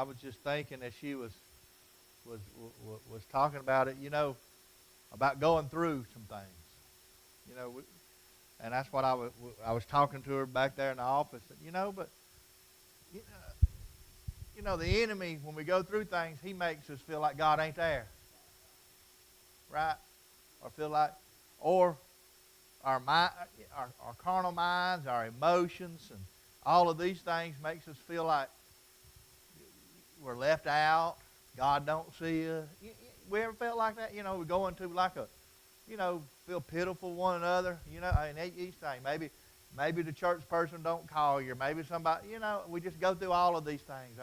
was just thinking as she was talking about it, about going through some things. And that's what I was talking to her back there in the office. But you the enemy, when we go through things, he makes us feel like God ain't there, right? Or feel like, or our carnal minds, our emotions, and all of these things makes us feel like we're left out. God don't see us. We ever felt like that? We go into like a, feel pitiful one another. Each thing. Maybe the church person don't call you. Maybe somebody, we just go through all of these things.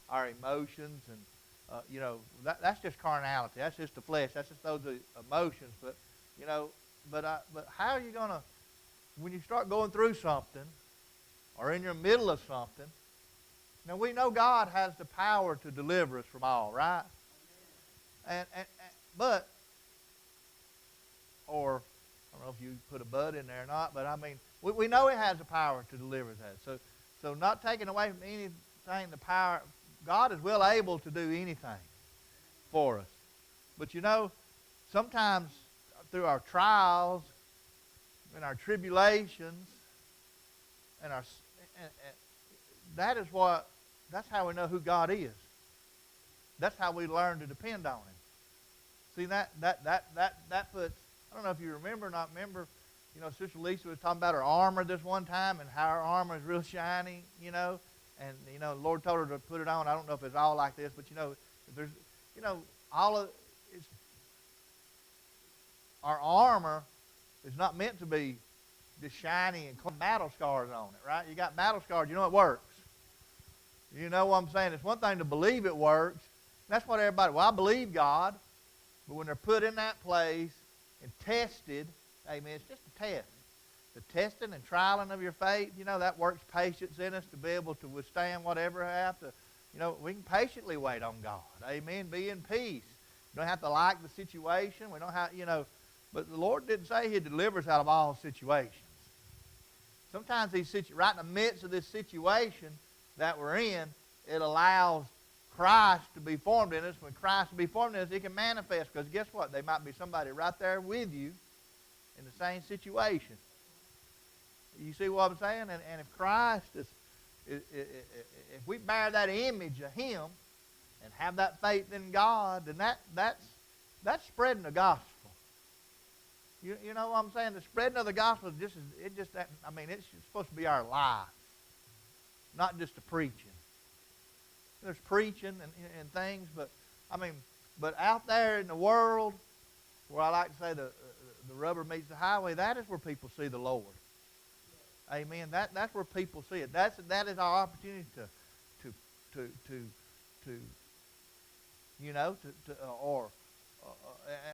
Our emotions and, that's just carnality. That's just the flesh. That's just those emotions. But, but how are you going to, when you start going through something or in your middle of something, now we know God has the power to deliver us from all, right? But, or I don't know if you put a but in there or not, but I mean, we know He has the power to deliver that. So not taking away from anything the power, God is well able to do anything for us. But sometimes through our trials and our tribulations and that's how we know who God is. That's how we learn to depend on Him. See, that puts, I don't know if you remember or not remember, Sister Lisa was talking about her armor this one time and how her armor is real shiny, and, the Lord told her to put it on. I don't know if it's all like this, but, there's, all of, it's, our armor is not meant to be just shiny and battle scars on it, right? You got battle scars, it works. You know what I'm saying? It's one thing to believe it works. That's what everybody, I believe God, but when they're put in that place and tested, amen, it's just a test. The testing and trialing of your faith, that works patience in us to be able to withstand whatever we have to. We can patiently wait on God. Amen. Be in peace. We don't have to like the situation. We don't have, but the Lord didn't say He'd deliver us out of all situations. Sometimes right in the midst of this situation that we're in, it allows Christ to be formed in us. When Christ will be formed in us, He can manifest. Because guess what? There might be somebody right there with you in the same situation. You see what I'm saying? And if Christ if we bear that image of Him and have that faith in God, then that's spreading the gospel. You know what I'm saying? The spreading of the gospel it's supposed to be our life, not just the preaching. There's preaching and things, but out there in the world, where I like to say the rubber meets the highway, that is where people see the Lord. Amen. That's where people see it. That is our opportunity to